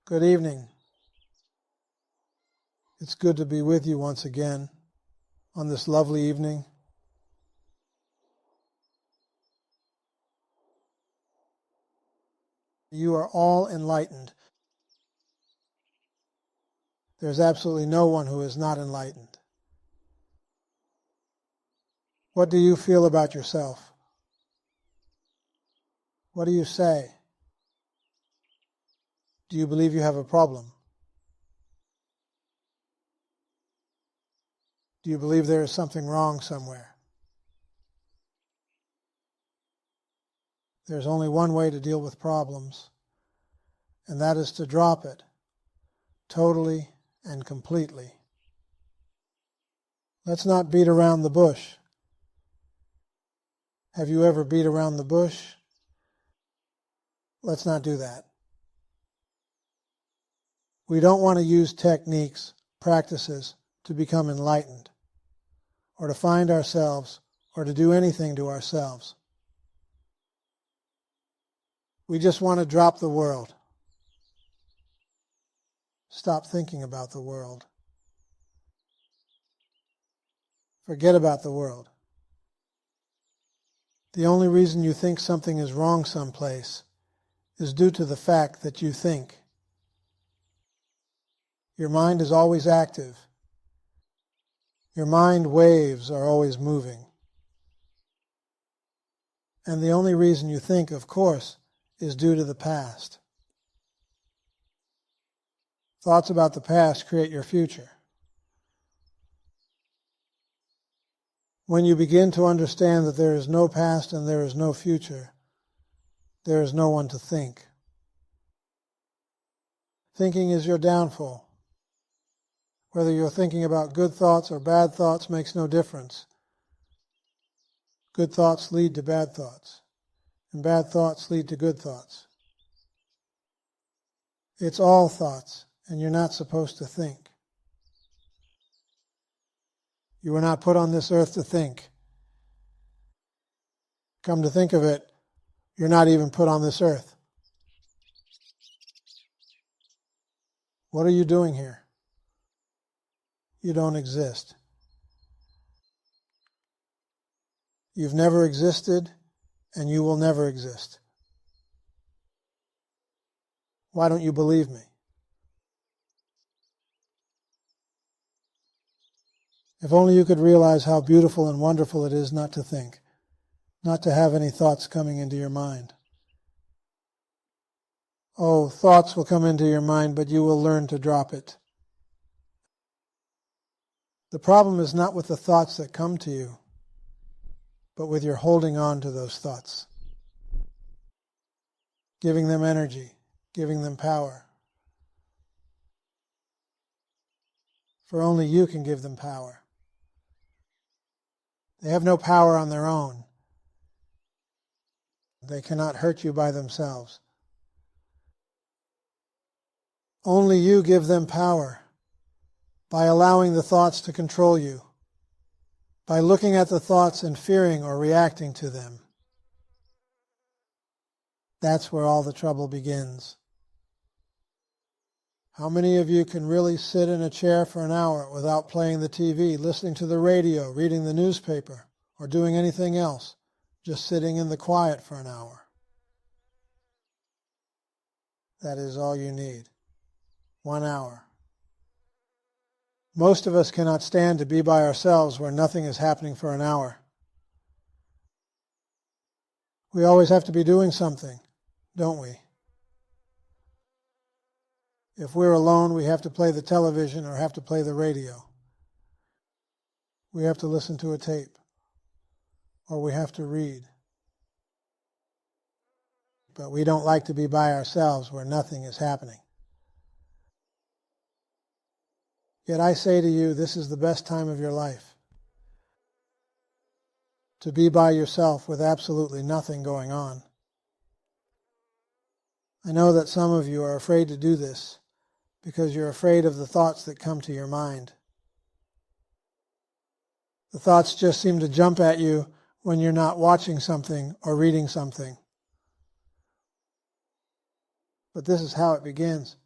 Good evening. It's good to be with you once again on this lovely evening. You are all enlightened. There's absolutely no one who is not enlightened. What do you feel about yourself? What do you say? Do you believe you have a problem? Do you believe there is something wrong somewhere? There's only one way to deal with problems, and that is to drop it totally and completely. Let's not beat around the bush. Have you ever beat around the bush? Let's not do that. We don't want to use techniques, practices to become enlightened, or to find ourselves, or to do anything to ourselves. We just want to drop the world. Stop thinking about the world. Forget about the world. The only reason you think something is wrong someplace is due to the fact that you think. Your mind is always active. Your mind waves are always moving. And the only reason you think, of course, is due to the past. Thoughts about the past create your future. When you begin to understand that there is no past and there is no future, there is no one to think. Thinking is your downfall. Whether you're thinking about good thoughts or bad thoughts makes no difference. Good thoughts lead to bad thoughts, and bad thoughts lead to good thoughts. It's all thoughts, and you're not supposed to think. You were not put on this earth to think. Come to think of it, you're not even put on this earth. What are you doing here? You don't exist. You've never existed, and you will never exist. Why don't you believe me? If only you could realize how beautiful and wonderful it is not to think, not to have any thoughts coming into your mind. Oh, thoughts will come into your mind, but you will learn to drop it. The problem is not with the thoughts that come to you, but with your holding on to those thoughts, giving them energy, giving them power. For only you can give them power. They have no power on their own. They cannot hurt you by themselves. Only you give them power by allowing the thoughts to control you, by looking at the thoughts and fearing or reacting to them. That's where all the trouble begins. How many of you can really sit in a chair for an hour without playing the TV, listening to the radio, reading the newspaper, or doing anything else, just sitting in the quiet for an hour? That is all you need. 1 hour. Most of us cannot stand to be by ourselves where nothing is happening for an hour. We always have to be doing something, don't we? If we're alone, we have to play the television or have to play the radio. We have to listen to a tape, or we have to read. But we don't like to be by ourselves where nothing is happening. Yet I say to you, this is the best time of your life. To be by yourself with absolutely nothing going on. I know that some of you are afraid to do this because you're afraid of the thoughts that come to your mind. The thoughts just seem to jump at you when you're not watching something or reading something. But this is how it begins.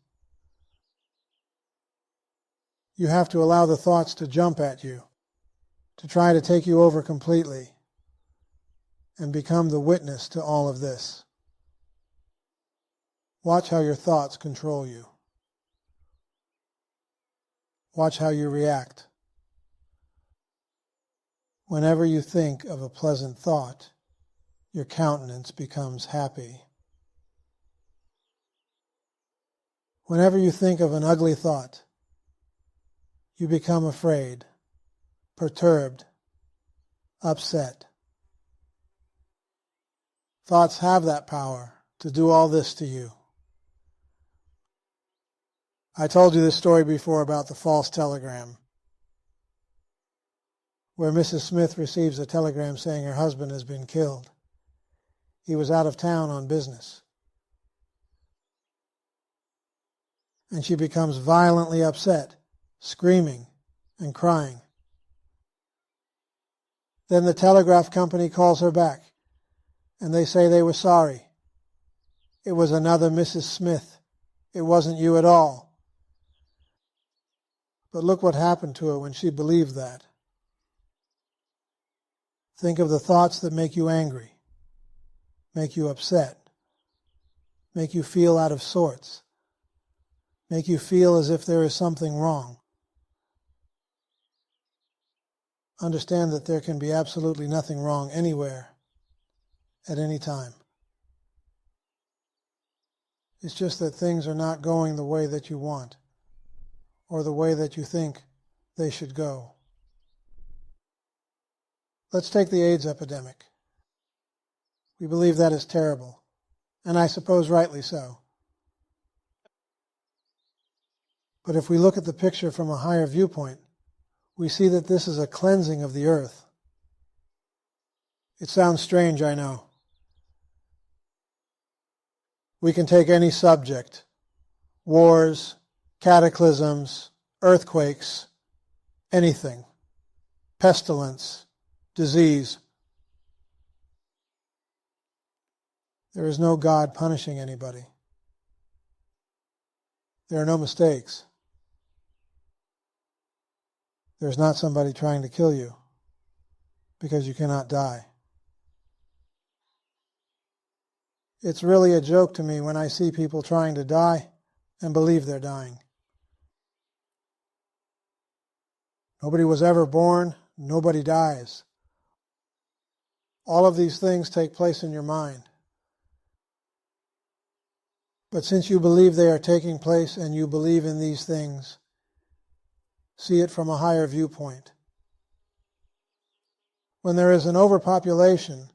You have to allow the thoughts to jump at you, to try to take you over completely, and become the witness to all of this. Watch how your thoughts control you. Watch how you react. Whenever you think of a pleasant thought, your countenance becomes happy. Whenever you think of an ugly thought, you become afraid, perturbed, upset. Thoughts have that power to do all this to you. I told you this story before about the false telegram, where Mrs. Smith receives a telegram saying her husband has been killed. He was out of town on business. And she becomes violently upset, screaming and crying. Then the telegraph company calls her back, and they say they were sorry. It was another Mrs. Smith. It wasn't you at all. But look what happened to her when she believed that. Think of the thoughts that make you angry, make you upset, make you feel out of sorts, make you feel as if there is something wrong. Understand that there can be absolutely nothing wrong anywhere, at any time. It's just that things are not going the way that you want, or the way that you think they should go. Let's take the AIDS epidemic. We believe that is terrible, and I suppose rightly so. But if we look at the picture from a higher viewpoint, we see that this is a cleansing of the earth. It sounds strange, I know. We can take any subject, wars, cataclysms, earthquakes, anything, pestilence, disease. There is no God punishing anybody. There are no mistakes. There's not somebody trying to kill you because you cannot die. It's really a joke to me when I see people trying to die and believe they're dying. Nobody was ever born. Nobody dies. All of these things take place in your mind. But since you believe they are taking place and you believe in these things, see it from a higher viewpoint. When there is an overpopulation,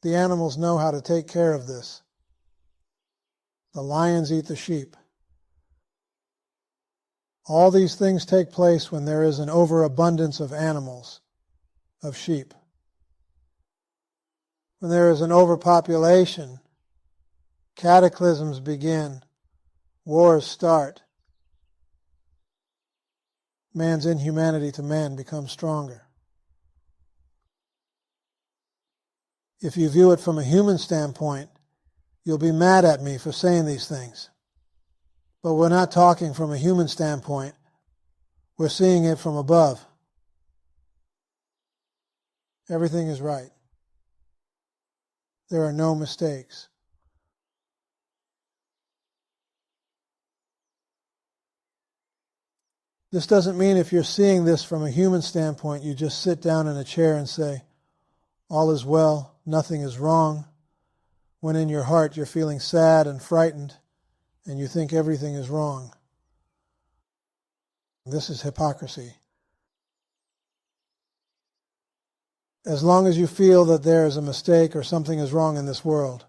the animals know how to take care of this. The lions eat the sheep. All these things take place when there is an overabundance of animals, of sheep. When there is an overpopulation, cataclysms begin, wars start. Man's inhumanity to man becomes stronger. If you view it from a human standpoint, you'll be mad at me for saying these things. But we're not talking from a human standpoint. We're seeing it from above. Everything is right. There are no mistakes. This doesn't mean if you're seeing this from a human standpoint, you just sit down in a chair and say, all is well, nothing is wrong, when in your heart you're feeling sad and frightened and you think everything is wrong. This is hypocrisy. As long as you feel that there is a mistake or something is wrong in this world,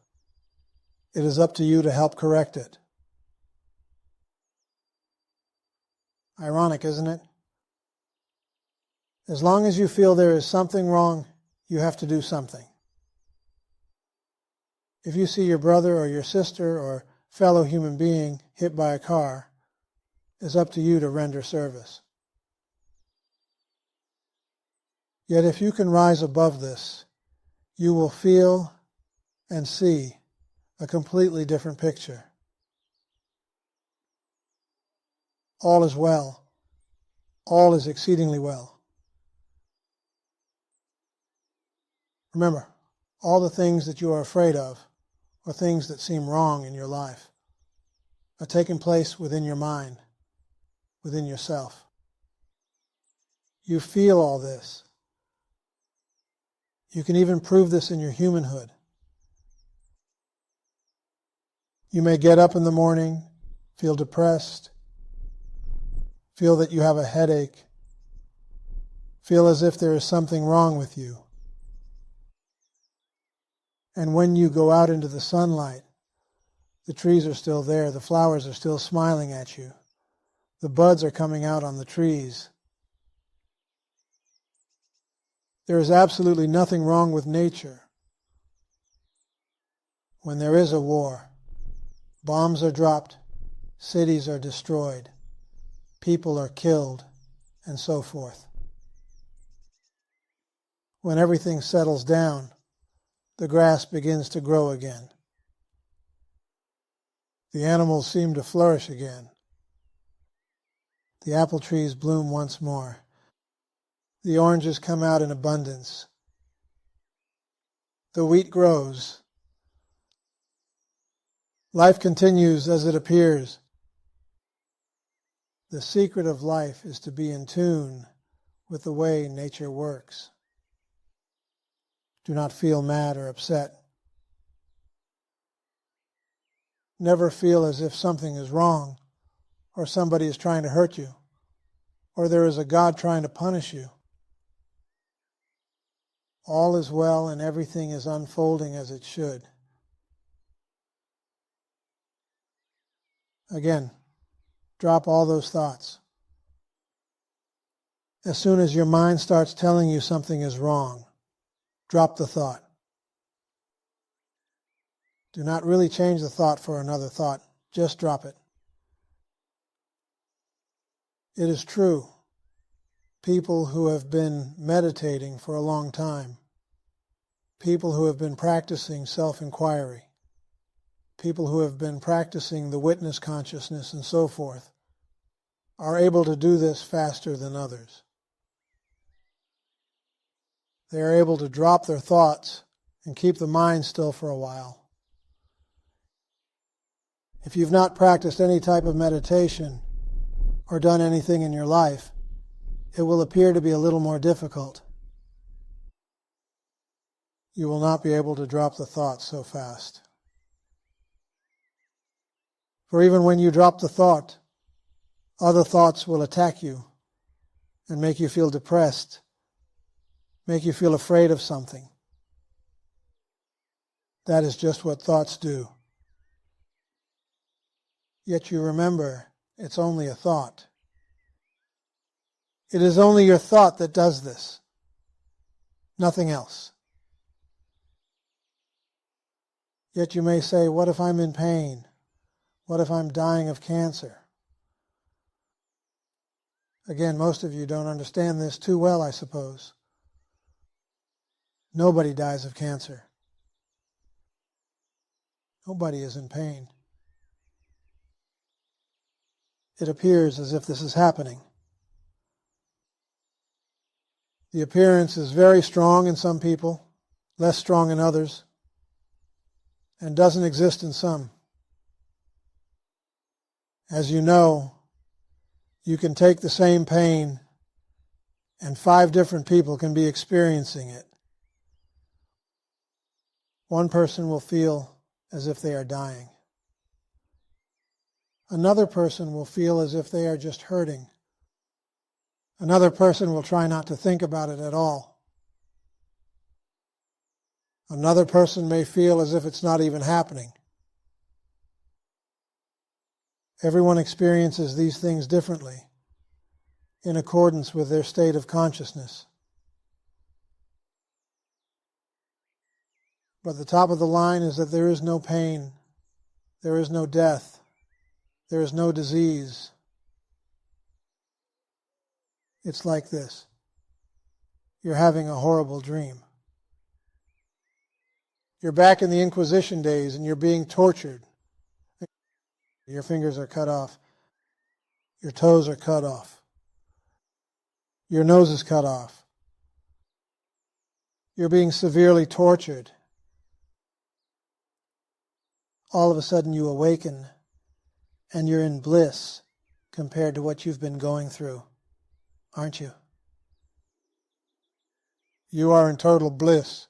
it is up to you to help correct it. Ironic, isn't it? As long as you feel there is something wrong, you have to do something. If you see your brother or your sister or fellow human being hit by a car, it's up to you to render service. Yet if you can rise above this, you will feel and see a completely different picture. All is well. all is exceedingly well. Remember, all the things that you are afraid of, or things that seem wrong in your life, are taking place within your mind, within yourself. You feel all this. You can even prove this in your humanhood. You may get up in the morning, feel depressed, feel that you have a headache, feel as if there is something wrong with you. And when you go out into the sunlight, the trees are still there, the flowers are still smiling at you, the buds are coming out on the trees. There is absolutely nothing wrong with nature. When there is a war, bombs are dropped, cities are destroyed, people are killed, and so forth. When everything settles down, the grass begins to grow again. The animals seem to flourish again. The apple trees bloom once more. The oranges come out in abundance. The wheat grows. Life continues as it appears. The secret of life is to be in tune with the way nature works. Do not feel mad or upset. Never feel as if something is wrong, or somebody is trying to hurt you, or there is a God trying to punish you. All is well and everything is unfolding as it should. Again, drop all those thoughts. As soon as your mind starts telling you something is wrong, drop the thought. Do not really change the thought for another thought. Just drop it. It is true. People who have been meditating for a long time, people who have been practicing self-inquiry, people who have been practicing the witness consciousness and so forth, are able to do this faster than others. They are able to drop their thoughts and keep the mind still for a while. If you've not practiced any type of meditation or done anything in your life, it will appear to be a little more difficult. You will not be able to drop the thoughts so fast. For even when you drop the thought, other thoughts will attack you and make you feel depressed, make you feel afraid of something. That is just what thoughts do. Yet you remember, it's only a thought. It is only your thought that does this, nothing else. Yet you may say, what if I'm in pain? What if I'm dying of cancer? Again, most of you don't understand this too well, I suppose. Nobody dies of cancer. Nobody is in pain. It appears as if this is happening. The appearance is very strong in some people, less strong in others, and doesn't exist in some. As you know, you can take the same pain and 5 different people can be experiencing it. One person will feel as if they are dying. Another person will feel as if they are just hurting. Another person will try not to think about it at all. Another person may feel as if it's not even happening. Everyone experiences these things differently, in accordance with their state of consciousness. But the top of the line is that there is no pain, there is no death, there is no disease. It's like this. You're having a horrible dream. You're back in the Inquisition days and you're being tortured. Your fingers are cut off. Your toes are cut off. Your nose is cut off. You're being severely tortured. All of a sudden you awaken and you're in bliss compared to what you've been going through, aren't you? You are in total bliss.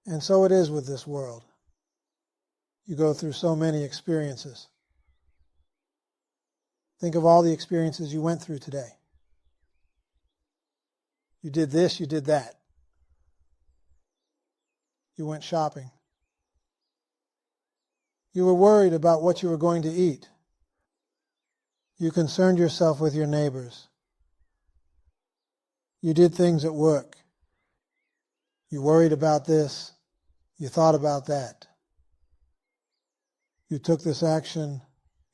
And so it is with this world. You go through so many experiences. Think of all the experiences you went through today. You did this, you did that. You went shopping. You were worried about what you were going to eat. You concerned yourself with your neighbors. You did things at work. You worried about this. You thought about that. You took this action.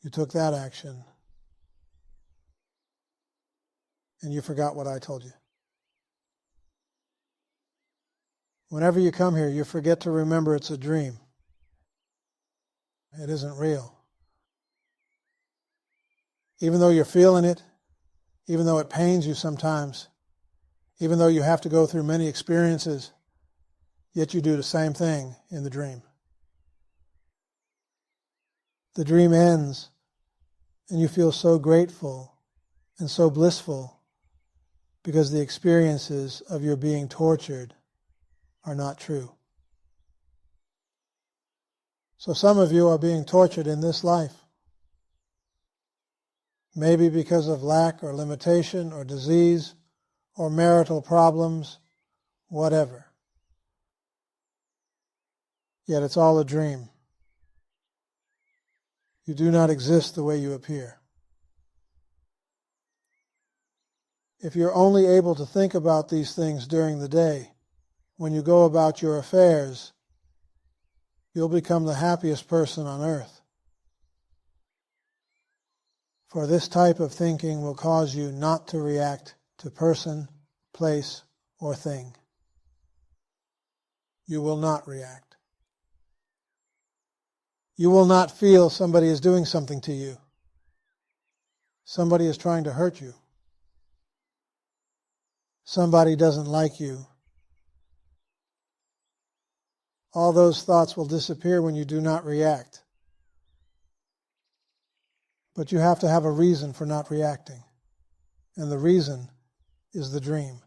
You took that action. And you forgot what I told you. Whenever you come here, you forget to remember it's a dream. It isn't real. Even though you're feeling it, even though it pains you sometimes, even though you have to go through many experiences, yet you do the same thing in the dream. The dream ends, and you feel so grateful and so blissful because the experiences of your being tortured are not true. So some of you are being tortured in this life. Maybe because of lack or limitation or disease or marital problems, whatever. Yet it's all a dream. You do not exist the way you appear. If you're only able to think about these things during the day, when you go about your affairs, you'll become the happiest person on earth. For this type of thinking will cause you not to react to person, place, or thing. You will not react. You will not feel somebody is doing something to you. Somebody is trying to hurt you. Somebody doesn't like you. All those thoughts will disappear when you do not react. But you have to have a reason for not reacting. And the reason is the dream.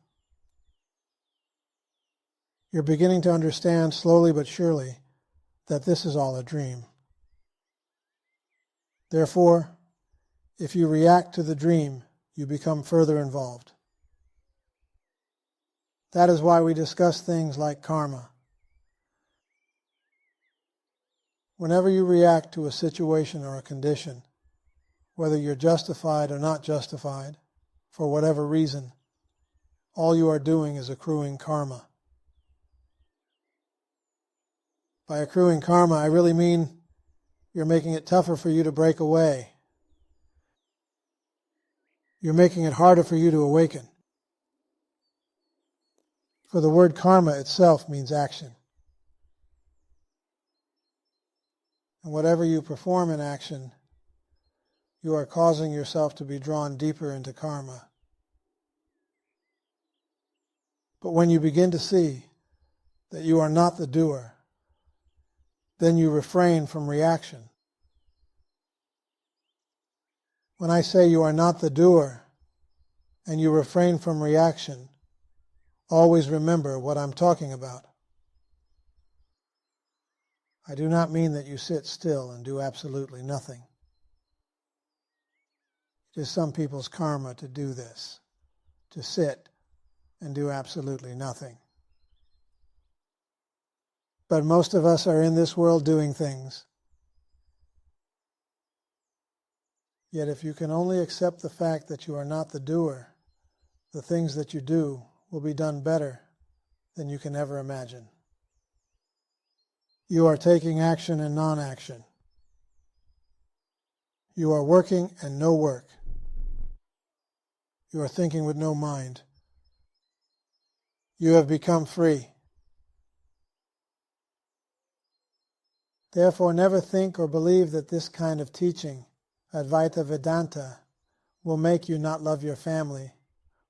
You're beginning to understand slowly but surely that this is all a dream. Therefore, if you react to the dream, you become further involved. That is why we discuss things like karma. Whenever you react to a situation or a condition, whether you're justified or not justified, for whatever reason, all you are doing is accruing karma. By accruing karma, I really mean you're making it tougher for you to break away. You're making it harder for you to awaken. For the word karma itself means action. And whatever you perform in action, you are causing yourself to be drawn deeper into karma. But when you begin to see that you are not the doer, then you refrain from reaction. When I say you are not the doer and you refrain from reaction, always remember what I'm talking about. I do not mean that you sit still and do absolutely nothing. It is some people's karma to do this, to sit and do absolutely nothing. But most of us are in this world doing things. Yet if you can only accept the fact that you are not the doer, the things that you do will be done better than you can ever imagine. You are taking action and non-action. You are working and no work. You are thinking with no mind. You have become free. Therefore, never think or believe that this kind of teaching, Advaita Vedanta, will make you not love your family,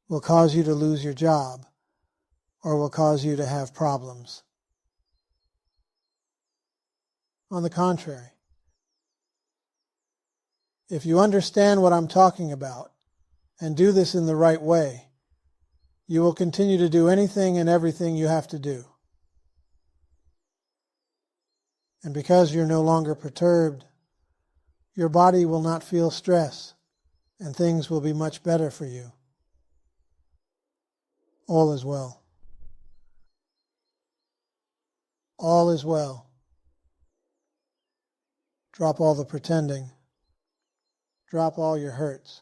will cause you to lose your job, or will cause you to have problems. On the contrary, if you understand what I'm talking about and do this in the right way, you will continue to do anything and everything you have to do. And because you're no longer perturbed, your body will not feel stress, and things will be much better for you. All is well. All is well. Drop all the pretending. Drop all your hurts.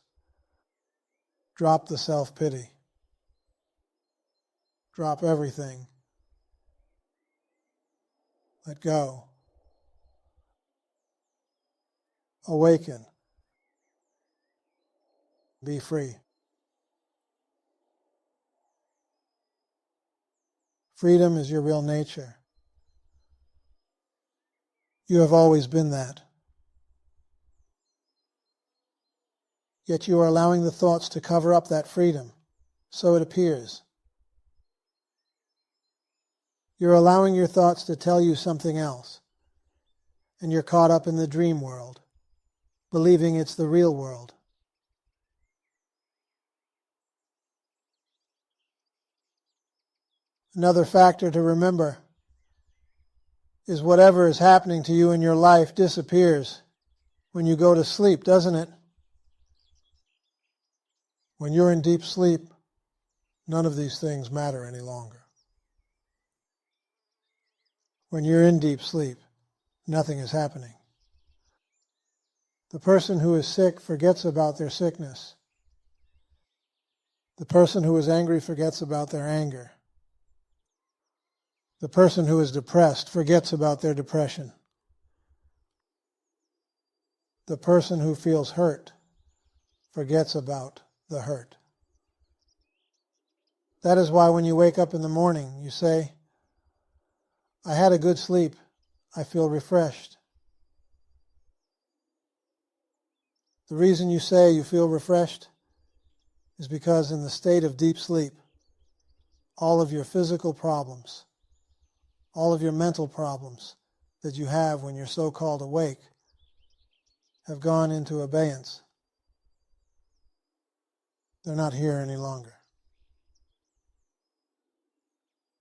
Drop the self-pity. Drop everything. Let go. Awaken. Be free. Freedom is your real nature. You have always been that. Yet you are allowing the thoughts to cover up that freedom, so it appears. You're allowing your thoughts to tell you something else, and you're caught up in the dream world, believing it's the real world. Another factor to remember is whatever is happening to you in your life disappears when you go to sleep, doesn't it? When you're in deep sleep, none of these things matter any longer. When you're in deep sleep, nothing is happening. The person who is sick forgets about their sickness. The person who is angry forgets about their anger. The person who is depressed forgets about their depression. The person who feels hurt forgets about the hurt. That is why when you wake up in the morning, you say, I had a good sleep. I feel refreshed. The reason you say you feel refreshed is because in the state of deep sleep, all of your physical problems, all of your mental problems that you have when you're so-called awake have gone into abeyance. They're not here any longer.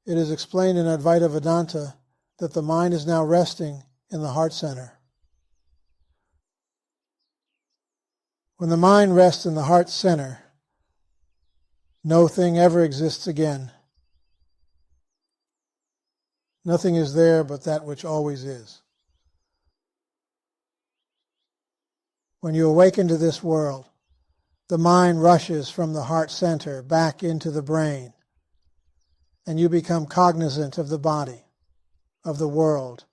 It is explained in Advaita Vedanta that the mind is now resting in the heart center. When the mind rests in the heart center, no thing ever exists again. Nothing is there but that which always is. When you awaken to this world, the mind rushes from the heart center back into the brain, and you become cognizant of the body, of the world,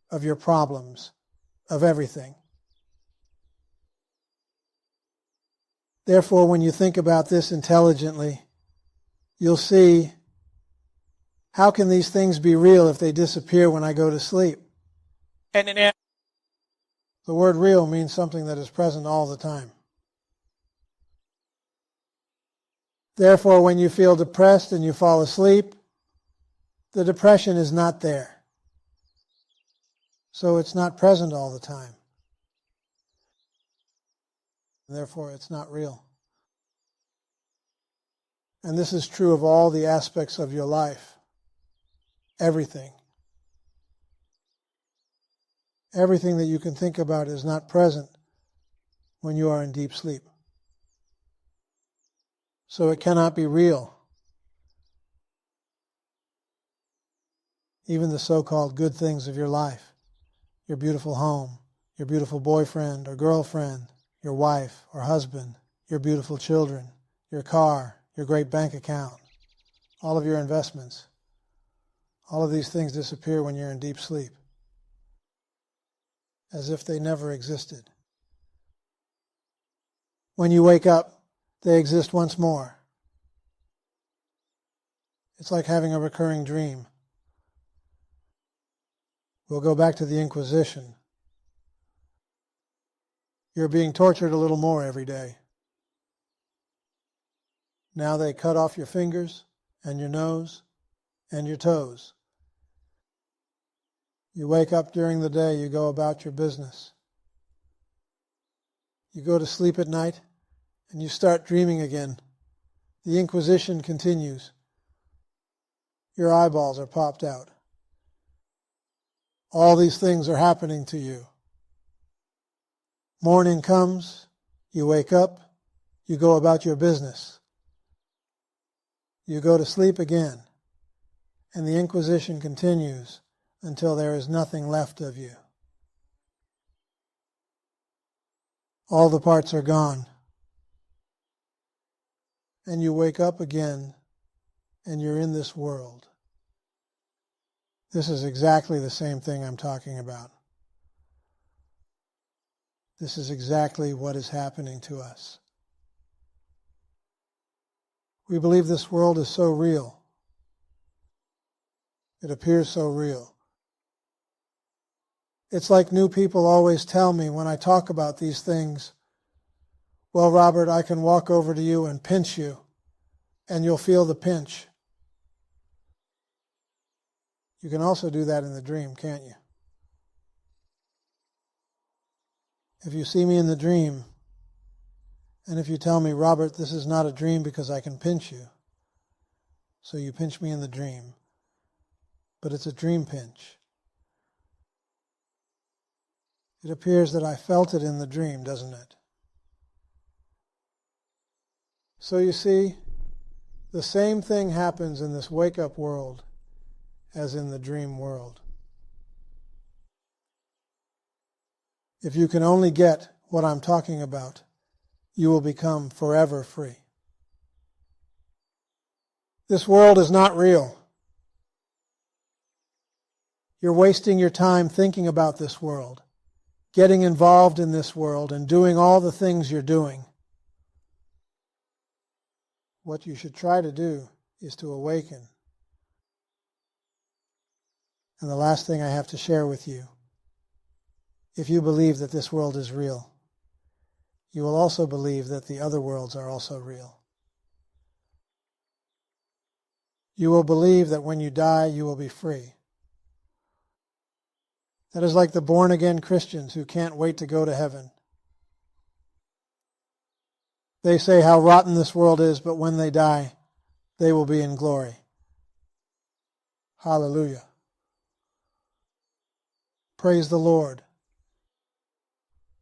of your problems, of everything. Therefore, when you think about this intelligently, you'll see, how can these things be real if they disappear when I go to sleep? The word real means something that is present all the time. Therefore, when you feel depressed and you fall asleep, the depression is not there. So it's not present all the time. Therefore, it's not real. And this is true of all the aspects of your life. Everything. Everything that you can think about is not present when you are in deep sleep. So it cannot be real. Even the so-called good things of your life, your beautiful home, your beautiful boyfriend or girlfriend, your wife or husband, your beautiful children, your car, your great bank account, all of your investments. All of these things disappear when you're in deep sleep, as if they never existed. When you wake up, they exist once more. It's like having a recurring dream. We'll go back to the Inquisition. You're being tortured a little more every day. Now they cut off your fingers and your nose and your toes. You wake up during the day, you go about your business. You go to sleep at night and you start dreaming again. The Inquisition continues. Your eyeballs are popped out. All these things are happening to you. Morning comes, you wake up, you go about your business. You go to sleep again, and the Inquisition continues until there is nothing left of you. All the parts are gone. And you wake up again, and you're in this world. This is exactly the same thing I'm talking about. This is exactly what is happening to us. We believe this world is so real. It appears so real. It's like new people always tell me when I talk about these things, well, Robert, I can walk over to you and pinch you, and you'll feel the pinch. You can also do that in the dream, can't you? If you see me in the dream, and if you tell me, Robert, this is not a dream because I can pinch you, so you pinch me in the dream, but it's a dream pinch. It appears that I felt it in the dream, doesn't it? So you see, the same thing happens in this wake-up world as in the dream world. If you can only get what I'm talking about, you will become forever free. This world is not real. You're wasting your time thinking about this world, getting involved in this world, and doing all the things you're doing. What you should try to do is to awaken. And the last thing I have to share with you, if you believe that this world is real, you will also believe that the other worlds are also real. You will believe that when you die, you will be free. That is like the born-again Christians who can't wait to go to heaven. They say how rotten this world is, but when they die, they will be in glory. Hallelujah. Praise the Lord.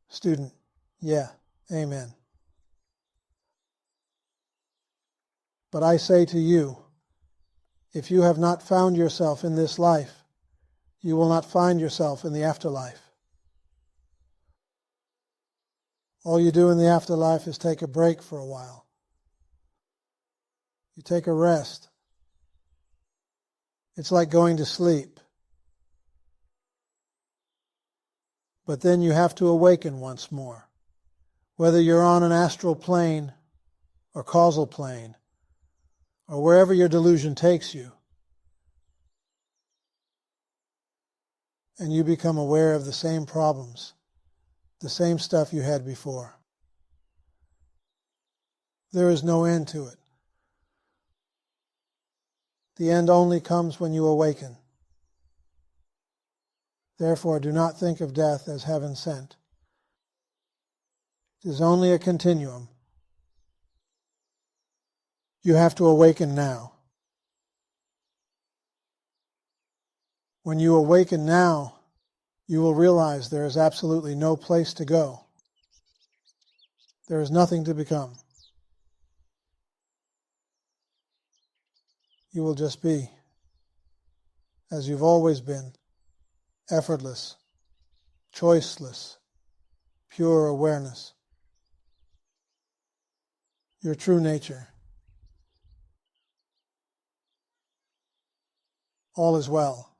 Student, yeah, amen. But I say to you, if you have not found yourself in this life, you will not find yourself in the afterlife. All you do in the afterlife is take a break for a while. You take a rest. It's like going to sleep. But then you have to awaken once more. Whether you're on an astral plane or causal plane, or wherever your delusion takes you, and you become aware of the same problems, the same stuff you had before. There is no end to it. The end only comes when you awaken. Therefore, do not think of death as heaven sent. It is only a continuum. You have to awaken now. When you awaken now, you will realize there is absolutely no place to go. There is nothing to become. You will just be, as you've always been, effortless, choiceless, pure awareness. Your true nature. All is well.